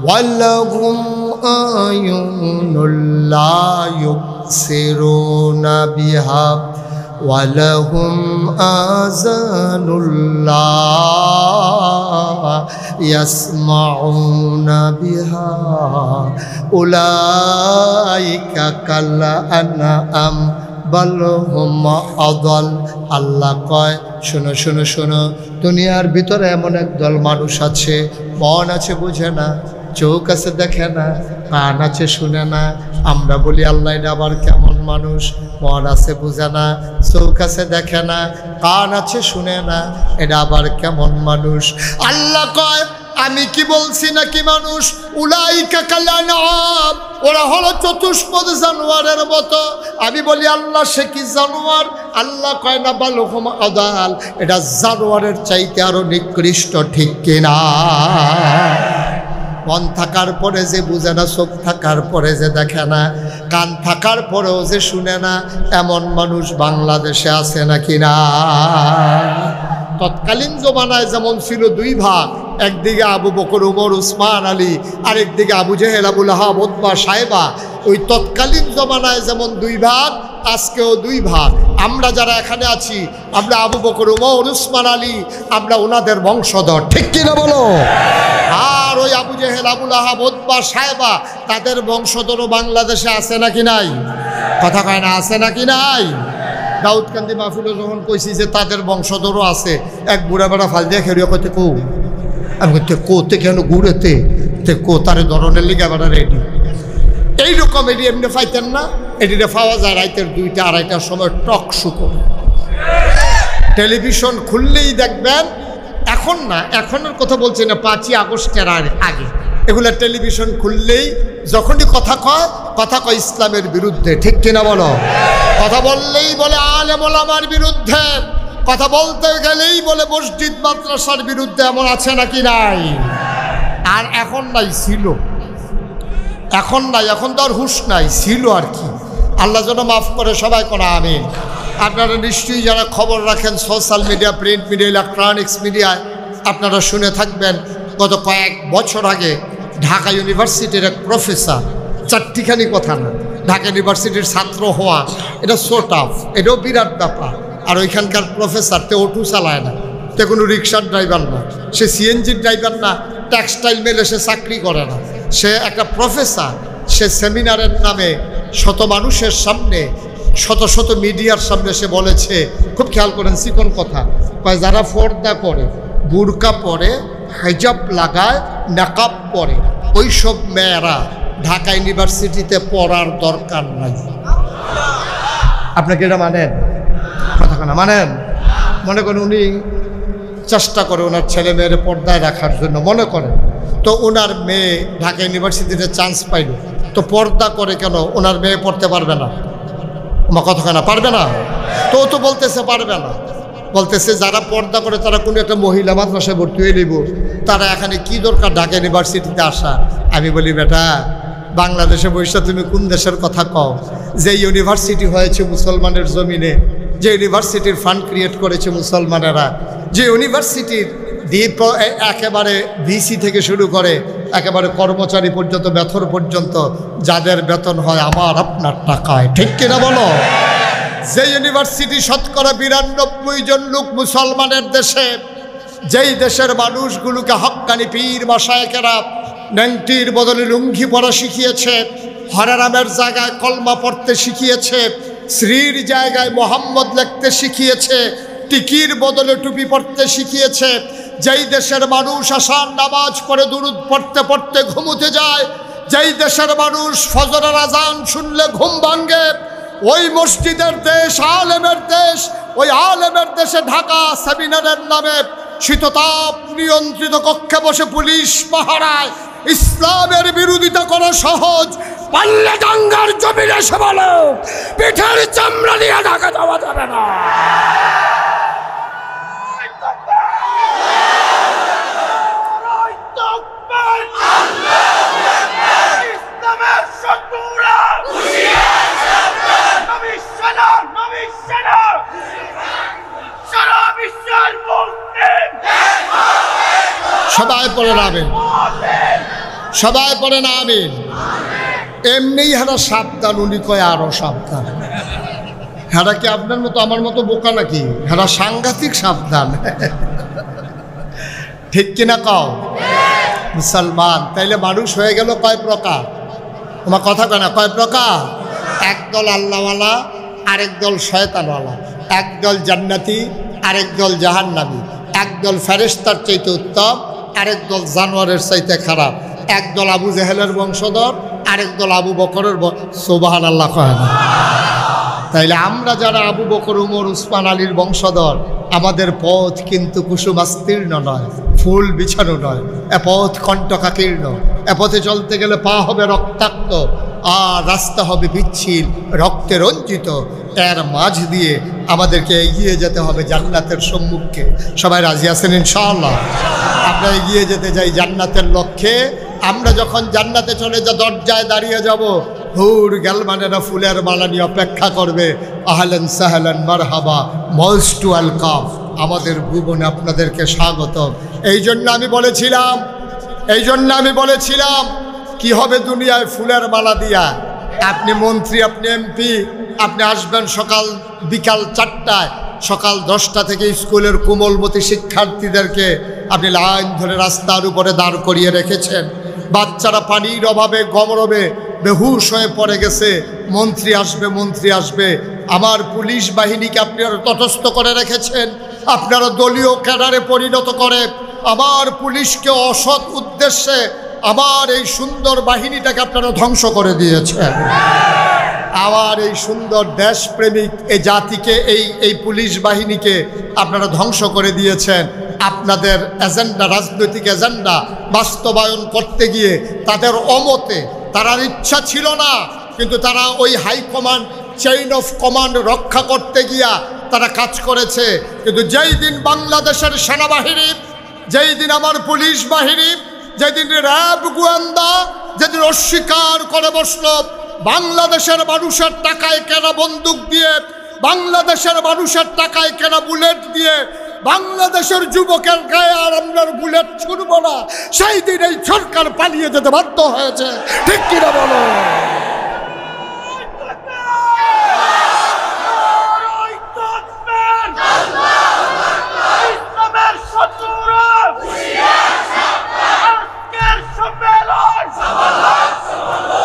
ওয়ালাহুম আয়ুনুল লা ইউবসিরুনা বিহা ওয়ালাহুম আযানুল লা ইয়াসমাউনা বিহা উলাইকা কাল আনআম বাল হুম আদাল। আল্লাহ কয়, শোনো শোনো শোনো, দুনিয়ার ভিতরে এমন একদল মানুষ আছে, মন আছে বুঝে না, চোখ আছে দেখে না, কান আছে শুনে না। আমরা বলি আল্লাহ এটা আবার কেমন মানুষ? মন আছে বুঝে না, চোখ আছে দেখে না, কান আছে শুনে না, এটা আবার কেমন মানুষ? আল্লাহ কয়, আমি কি বলছি নাকি মানুষ? উলাইকা কাল আনআম, ওরা হলো চতুষ্পদ জানোয়ারের মতো। আমি বলি আল্লাহ সে কি জানোয়ার? আল্লাহ কয় না, বাল হুম আদাল, এটা জানোয়ারের চাইতে আরো নিকৃষ্ট, ঠিক কিনা? মন থাকার পরে যে বুঝে না, চোখ থাকার পরে যে দেখে না, কান থাকার পরেও যে শুনে না, এমন মানুষ বাংলাদেশে আছে নাকি না? তৎকালীন জমানায় যেমন ছিল 2 ভাগ, একদিকে আবু বকর, উমর, উসমান, আলী, আরেকদিকে আবু জেহেল, আবু লাহাব, উতবা, সাইবা। ওই তৎকালীন জমানায় যেমন 2 ভাগ, আজকেও 2 ভাগ। আমরা যারা এখানে আছি, আমরা আবু বকর, উমর, উসমান, আলী, আমরা ওনাদের বংশধর, ঠিক কিনা বলো? আর ওই আবু জেহেল, আবুল আহাব, উতবা, সায়বা তাদের বংশধরও বাংলাদেশে আছে নাকি নাই? কথা কয় না, আছে নাকি নাই? দাউদকান্দি মাহফিলে যখন কইছি যে তাদের বংশধরও আছে, এক বুড়া বেড়া ফাল দিয়ে খেরিয়া কইতে কো, আমি কইতে কোতে কেন ঘুরেতে তে কো তারে ধরনের লিগা বেড়া রেডি। এইরকম এটি এমনি পাইতেন না, এটিতে পাওয়া যায় রাইতের 2টা 2:30টার সময় টক শো করে। টেলিভিশন খুললেই দেখবেন, এখন না, এখনের কথা বলছি না, 5ই আগস্টের আগে এগুলা টেলিভিশন খুললেই যখনই কথা কয় ইসলামের বিরুদ্ধে। ঠিক কিনা বলো? কথা বললেই বলে আলেম ওলামার বিরুদ্ধে, কথা বলতে গেলেই বলে মসজিদ মাদ্রাসার বিরুদ্ধে। এমন আছে নাকি নাই? আর এখন নাই, ছিল। এখন নাই, এখন তো আর হুঁশ নাই, ছিল আর কি। আল্লাহ যেন মাফ করে, সবাই কোন আমিন। আপনারা নিশ্চয়ই যারা খবর রাখেন social media, print media, electronics মিডিয়ায়, আপনারা শুনে থাকবেন গত কয়েক বছর আগে ঢাকা ইউনিভার্সিটির এক প্রফেসর, 4টিখানি কথা না, ঢাকা ইউনিভার্সিটির ছাত্র হওয়া এটা সো টাফ, এটাও বিরাট ব্যাপার। আর ওইখানকার প্রফেসর তে অটো চালায় না, তে কোনো রিক্সার ড্রাইভার না, সে সিএনজির ড্রাইভার না, টেক্সটাইল মেলে সে চাকরি করে না, সে একটা প্রফেসর। সে সেমিনারের নামে শত মানুষের সামনে, শত শত মিডিয়ার সামনে সে বলেছে, খুব খেয়াল করেন চিকন কথা, যারা পর্দা করে, বুরকা পরে, হিজাব লাগায়, নাকাব পরে, ওই সব মেয়েরা ঢাকা ইউনিভার্সিটিতে পড়ার দরকার নাই। আপনাকে এটা মানেন? কথা না মানেন? মনে করেন উনি চেষ্টা করে ওনার ছেলে মেয়ের পর্দায় রাখার জন্য, মনে করেন তো ওনার মেয়ে ঢাকা ইউনিভার্সিটিতে চান্স পাইল, তো পর্দা করে কেন? ওনার মেয়ে পড়তে পারবে না? আমার কথা না, পারবে না? তো ও তো বলতেছে পারবে না, বলতেছে যারা পর্দা করে তারা কোনো একটা মহিলা মাদ্রাসায় ভর্তি হয়ে নিব, তারা এখানে কি দরকার ঢাকা ইউনিভার্সিটিতে আসা? আমি বলি বেটা, বাংলাদেশে বসে তুমি কোন দেশের কথা কও? যে ইউনিভার্সিটি হয়েছে মুসলমানের জমিনে, যে ইউনিভার্সিটির ফান্ড ক্রিয়েট করেছে মুসলমানেরা, যে ইউনিভার্সিটির একেবারে ভিসি থেকে শুরু করে একেবারে কর্মচারী পর্যন্ত, বেতন পর্যন্ত যাদের বেতন হয় আমার আপনার টাকায়। ঠিক কিনা বলো? যে ইউনিভার্সিটি শতকরা 92 জন লোক মুসলমানের দেশে, যেই দেশের মানুষগুলোকে হক্কানি পীর মাশায়েখেরা ন্যাংটির বদলে লুঙ্গি পরা শিখিয়েছে, হরেরামের জায়গায় কলমা পড়তে শিখিয়েছে, শ্রীর জায়গায় মোহাম্মদ লিখতে শিখিয়েছে, টিকির বদলে টুপি পড়তে শিখিয়েছে, যেই দেশের মানুষ আসার নামাজ পড়ে দুরুদ পড়তে পড়তে ঘুমোতে যায়, যেই দেশের মানুষ ফজরের আজান শুনলে ঘুম ভাঙ্গে, ওই মসজিদের দেশ, আলেমের দেশ, ওই আলেমের দেশে ঢাকা সেমিনারের নামে শীততাপ নিয়ন্ত্রিত কক্ষে বসে পুলিশ পাহারায়। ইসলামের বিরোধিতা করা সহজ, পাল্লে দাঙ্গার জমিনে এসে বলো পিঠের চামড়া দিয়ে ঢাকা যাওয়া যাবে না। সবাই পড়ে নামেন, সবাই পড়ে নামেন। এমনি হারা সাবধান, উনি কয় আরো সাবধান। হারা কি আপনার মতো আমার মতো বোকা নাকি? হারা সাংঘাতিক সাবধান। ঠিক কিনা কও? মুসলমান তাইলে মানুষ হয়ে গেল কয় প্রকার? তোমার কথা কয় না, কয় প্রকার? একদল আল্লাহওয়ালা, আরেক দল শয়তানওয়ালা, একদল জান্নাতি, আরেক দল জাহান্নামী, একদল ফেরেশতার চাইতে উত্তম, আরেক দল জানোয়ারের চাইতে খারাপ, একদল আবু জেহেলের বংশধর, আরেক দল আবু বকরের। সুবহানাল্লাহ কয় না? তাইলে আমরা যারা আবু বকর, উমর, উসমান আলীর বংশধর, আমাদের পথ কিন্তু কুসুমাস্তীর্ণ নয়, ফুল বিছানো নয়, এ পথ কণ্টকাকীর্ণ। এ পথে চলতে গেলে পা হবে রক্তাক্ত, আর রাস্তা হবে বিচ্ছিল, রক্তে রঞ্জিত। এর মাঝ দিয়ে আমাদেরকে এগিয়ে যেতে হবে জান্নাতের সম্মুখে। সবাই রাজি আছেন ইনশাআল্লাহ? আমরা এগিয়ে যেতে যাই জান্নাতের লক্ষ্যে। আমরা যখন জান্নাতে চলে দরজায় দাঁড়িয়ে যাব, হুর গালমানেরা ফুলের মালা নিয়ে অপেক্ষা করবে, আহলান সাহলান মারহাবা, মোস্ট ওয়েলকাম, আমাদের ভুবনে আপনাদেরকে স্বাগত। এই জন্য আমি বলেছিলাম কি হবে দুনিয়ায় ফুলের মালা দিয়া? আপনি মন্ত্রী, আপনি এমপি, আপনি আসবেন সকাল বিকাল 4টায়, সকাল 10টা থেকে স্কুলের কোমলমতি শিক্ষার্থীদেরকে আপনি লাইন ধরে রাস্তার উপরে দাঁড় করিয়ে রেখেছেন। বাচ্চারা পানির অভাবে গমরবে বেহুশ হয়ে পড়ে গেছে। মন্ত্রী আসবে, মন্ত্রী আসবে। আমার পুলিশ বাহিনীকে আপনারা তটস্থ করে রেখেছেন, আপনারা দলীয় ক্যাডারে পরিণত করে আমার পুলিশকে অসৎ উদ্দেশ্যে আমার এই সুন্দর বাহিনীটাকে আপনারা ধ্বংস করে দিয়েছেন। আমার এই সুন্দর দেশপ্রেমিক এই জাতিকে এই পুলিশ বাহিনীকে আপনারা ধ্বংস করে দিয়েছেন। আপনাদের এজেন্ডা, রাজনৈতিক এজেন্ডা বাস্তবায়ন করতে গিয়ে তাদের অমতে, তার ইচ্ছা ছিল না, কিন্তু তারা ওই হাইকমান্ড, চেইন অফ কমান্ড রক্ষা করতে গিয়া তারা কাজ করেছে। কিন্তু যেই দিন বাংলাদেশের সেনাবাহিনী, যেই দিন আমার পুলিশ বাহিনী, যেদিন র্যাব গোয়েন্দা যেদিন অস্বীকার করে বসল, বাংলাদেশের মানুষের টাকায় কেনা বন্দুক দিয়ে, বাংলাদেশের মানুষের টাকায় কেনা বুলেট দিয়ে বাংলাদেশের যুবকের গায়ে আর আমরা বুলেট ছুড়ব না, সেই দিন এই সরকার পালিয়ে যেতে বাধ্য হয়েছে। ঠিক কিনা বলো?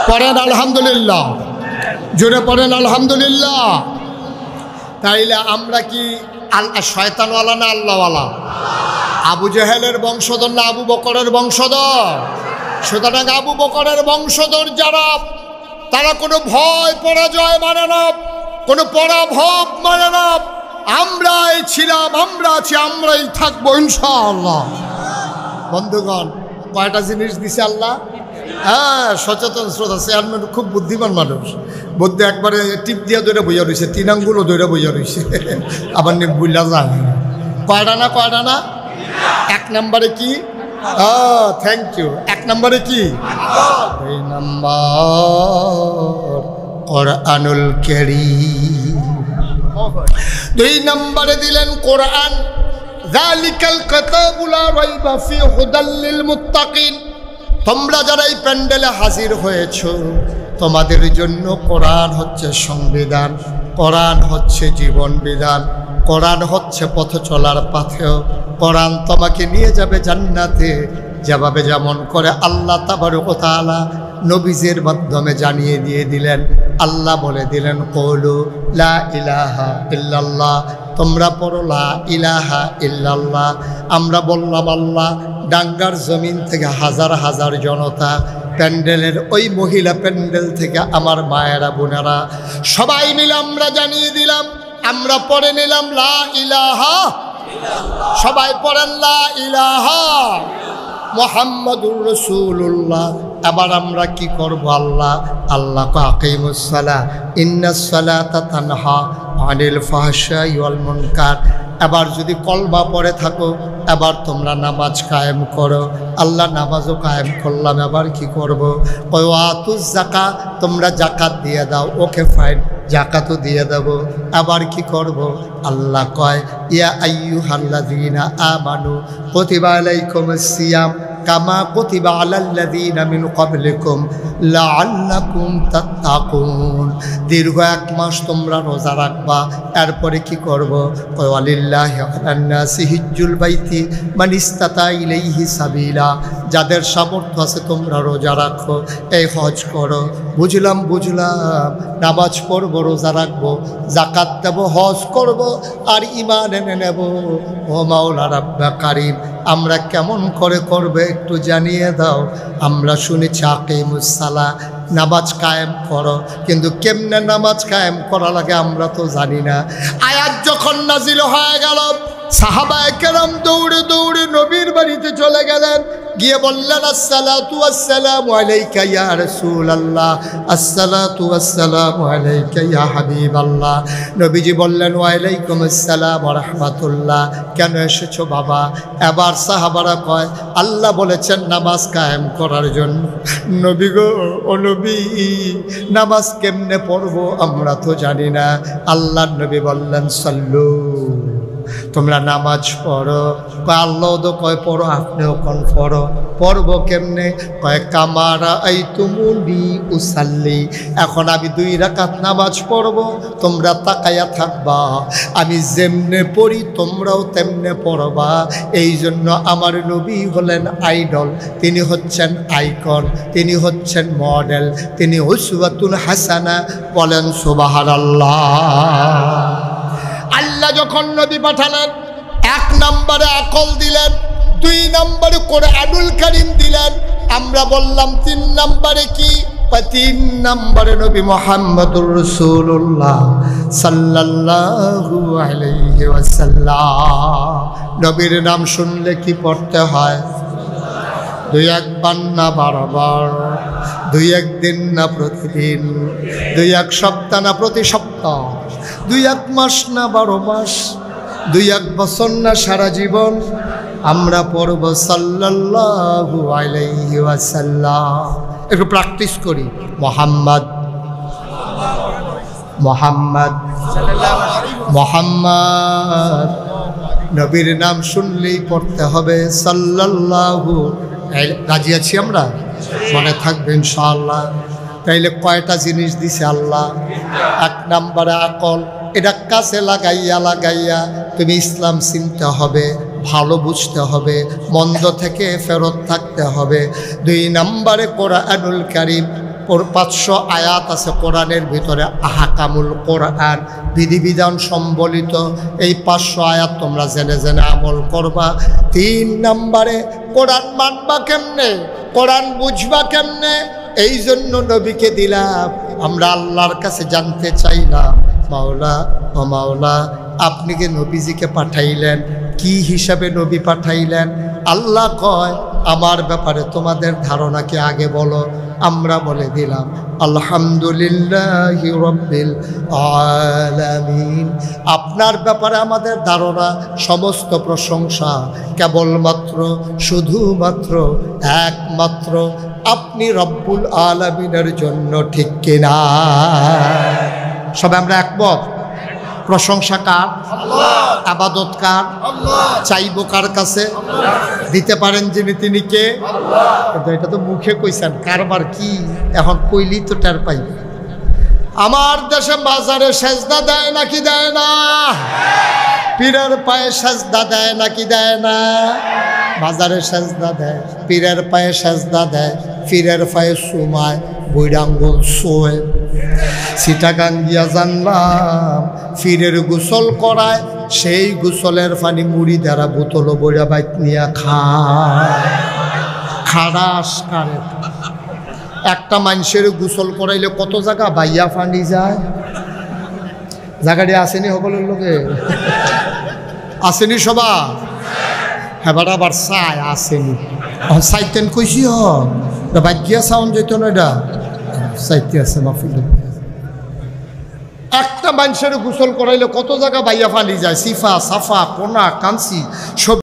পড়েন আলহামদুলিল্লাহ, জোরে পড়েন আলহামদুলিল্লাহ। তাইলে আমরা কি শয়তানওয়ালা না আল্লাহওয়ালা? আবু জেহেলের বংশধর না আবু বকরের বংশধর? সুতরাং আবু বকরের বংশধর যারা, তারা কোনো ভয় পরাজয় মানে না, কোনো পরাভব মানে না। আমরাই ছিলাম, আমরা আছি, আমরাই থাকবো ইনশাআল্লাহ। বন্ধুগণ, কয়টা জিনিস দিছে আল্লাহ? হ্যাঁ, সচেতন শ্রোতা, চেয়ারম্যান খুব বুদ্ধিমান মানুষ, বুদ্ধি একবারে টিপ দিয়া দৌড়ে বইয়া রয়েছে, 3 আঙ্গুলও দৌড়ে বইয়া রয়েছে, আবার বুঝলা যায় কয়টা না, কয়টা না? 1 নম্বরে কি? Thank you. 1 নম্বরে কি? 2 নম্বর কোরআনুল কারীম। 2 নম্বরে দিলেন কোরআন। যালিকাল কিতাবু লা রাইবা ফি হুদাল লিল মুত্তাকিন। তোমরা যারা এই প্যান্ডেলে হাজির হয়েছ, তোমাদের জন্য কোরআন হচ্ছে সংবিধান, কোরআন হচ্ছে জীবন বিধান, কোরআন হচ্ছে পথ চলার পাথেয়। কোরআন তোমাকে নিয়ে যাবে জান্নাতে, যেভাবে যেমন করে আল্লাহ তাবারক ওয়া তাআলা নবীজির মাধ্যমে জানিয়ে দিয়ে দিলেন। আল্লাহ বলে দিলেন, কওলু লা ইলাহা ইল্লাল্লাহ, তোমরা পড়ো লা ইলাহা ইল্লাল্লাহ। আমরা বললাম আল্লাহ। ডাঙ্গার জমিন থেকে হাজার হাজার জনতা, প্যান্ডেলের ওই মহিলা প্যান্ডেল থেকে আমার মায়েরা বোনেরা, সবাই মিলে আমরা জানিয়ে দিলাম, আমরা পড়ে নিলাম লা ইলাহা ইল্লাল্লাহ। সবাই পড়েন লা ইলাহা মুহাম্মাদুর রাসূলুল্লাহ। এবার আমরা কি করব? আল্লাহ আল্লাহ আকিমুস সালাহ ইন্নাস সালাতা তানহা আনিল ফাহশাই ওয়াল মুনকার। এবার যদি কলমা পড়ে থাকো, এবার তোমরা নামাজ কায়েম করো। আল্লাহ নামাজও কায়েম করলাম, এবার কি করব? ওয়াতুজ যাকাত, তোমরা যাকাত দিয়ে দাও। ওকে ফাইন, যাকাতও দিয়ে দেব। আবার কি করব? আল্লাহ কয়, ইয়া আইয়ুহাল্লাযীনা আমানু কুতিবা আলাইকুমুস সিয়াম কামা কুতিবা আলাল্লাযীনা মিন ক্বাবলিকুম লাআল্লাকুম তাত্তাকুন। দীর্ঘ 1 মাস তোমরা রোজা রাখবা। এরপরে কি করব? ওয়ালিল্লাহি আলান নাসি হিজ্জুল বাইতি মান ইসতাতা ইলাইহি সাবিলা। যাদের সামর্থ্য আছে তোমরা রোজা রাখো, এই হজ করো। বুঝলাম, নামাজ পড়বো, রোজা রাখবো, যাকাত দেব, হজ করব, আর ঈমান এনে নেব। ও মাওলা রাব্বা কারীম, আমরা কেমন করে করবে একটু জানিয়ে দাও। আমরা শুনেছি আকিমুস সালাহ, নামাজ কায়েম করো, কিন্তু কেমনে নামাজ কায়েম করা লাগে আমরা তো জানি না। আয়াত যখন নাজিল হয়ে গেল, সাহাবায়ে কেরাম দৌড়ে দৌড়ে নবীর বাড়িতে চলে গেলেন, গিয়ে বললেন, আসসালাতু ওয়াসসালামু আলাইকা ইয়া রাসূলুল্লাহ, আসসালাতু ওয়াসসালামু আলাইকা ইয়া হাবিবাল্লাহ। নবীজি বললেন, ওয়া আলাইকুম আসসালাম ওয়া রাহমাতুল্লাহ। কেন এসেছো বাবা? এবার সাহাবারা কয়, আল্লাহ বলেছেন নামাজ কায়েম করার জন্য। নবী গো, ও নবী, নামাজ কেমনে পড়বো আমরা তো জানি না। আল্লাহর নবী বললেন, সাল্লু তোমরা নামাজ পড়ো। কয় আল্লাহ তো কয় পড়ো, আপনিও কোন পড়ো। পড়ব কেমনে? কয় কামারা এই তুমুলি উসাল্লি। এখন আমি 2 রাকাত নামাজ পড়ব, তোমরা তাকায়া থাকবা, আমি যেমনে পড়ি তোমরাও তেমনে পড়বা। এই জন্য আমার নবী হলেন আইডল, তিনি হচ্ছেন আইকন, তিনি হচ্ছেন মডেল, তিনি উসওয়াতুল হাসানা। বলেন সুবহানাল্লাহ। আল্লাহ যখন নবী পাঠালেন 1 নম্বরে আকল দিলেন, 2 নম্বরে কোরআনুল কারীম দিলেন। আমরা বললাম 3 নম্বরে কি? 3 নম্বরে নবী মুহাম্মদুর রাসূলুল্লাহ সাল্লাল্লাহু আলাইহি ওয়াসাল্লাম। নবীর নাম শুনলে কি পড়তে হয়? 2-1 বার না 12 বার, 2-1 দিন না প্রতিদিন, 2-1 সপ্তাহ না প্রতি সপ্তাহ, 2-1 মাস না 12 মাস, 2-1 বছর না সারা জীবন আমরা পড়ব সাল্লাল্লাহু আলাইহি ওয়াসাল্লাম। একটু প্র্যাকটিস করি। মোহাম্মদ মোহাম্মদ মোহাম্মদ। নবীর নাম শুনলেই পড়তে হবে সাল্লাল্লাহু। রাজি আছি আমরা? মনে থাকবে ইনশাআল্লাহ। তাইলে কয়টা জিনিস দিছে আল্লাহ? 1 নম্বরে আকল, এটা কাছে লাগাইয়া লাগাইয়া তুমি ইসলাম চিনতে হবে, ভালো বুঝতে হবে, মন্দ থেকে ফেরত থাকতে হবে। 2 নম্বরে কোরআনুল কারীম, 500 আয়াত আছে কোরআনের ভিতরে, আহকামুল কোরআন, বিধিবিধান সম্বলিত। এই 500 আয়াত তোমরা জেনে জেনে আমল করবা। 3 নম্বরে কোরআন মানবা কেমনে, কোরআন বুঝবা কেমনে, এই জন্য নবীকে দিলাম। আমরা আল্লাহর কাছে জানতে চাইলাম, মাওলা ও মাওলা, আপনি কি নবীজিকে পাঠাইলেন, কি হিসাবে নবী পাঠাইলেন? আল্লাহ কয়, আমার ব্যাপারে তোমাদের ধারণা কি আগে বলো। আমরা বলে দিলাম আলহামদুলিল্লাহি রাব্বিল আলামিন। আপনার ব্যাপারে আমাদের ধারণা, সমস্ত প্রশংসা কেবলমাত্র, শুধুমাত্র, একমাত্র আপনি রব্বুল আলামিনের জন্য, ঠিক কিনা? সবাই আমরা একমত। প্রশংসা কার? আল্লাহ। ইবাদত কার? আল্লাহ। চাইবো কার কাছে? দিতে পারেন যিনি, তিনি কে? আল্লাহ। এটা তো মুখে কইছেন, কারবার কি এখন কইলি তো টের পাই। আমার দেশে বাজারে সেজদা দেয় নাকি দেয় না? পীরের পায়ে সেজদা দেয় নাকি দেয় না? বাজারে সেজদা দেয়, পীরের পায়ে সেজদা দেয়, পীরের পায়ে সুমায়, বৈরাঙ্গল শোয়। চিটাগাং গিয়া জানলাম পীরের গোসল করায়, সেই গোসলের পানি মুড়ি দ্বারা বোতল বইরা বাইত নিয়া খায়। খারাস কারে একটা মানুষের গোসল করাইলে কত জায়গা বাইয়া ফান্ডি যায়। জায়গাটি আসেনি সকলের লোকে? আসেনি সবা? এবার আবার চাই আসেনি। সাইতেন কইছি বাজ্যা সাউন্ড যেত না, এটা সাইতে আছে মাহফিল। একটা মানুষের গোসল করাইলে কত জায়গা বাইয়া ফালি যায়, সিফা সাফা কোনা কাঞ্চি সব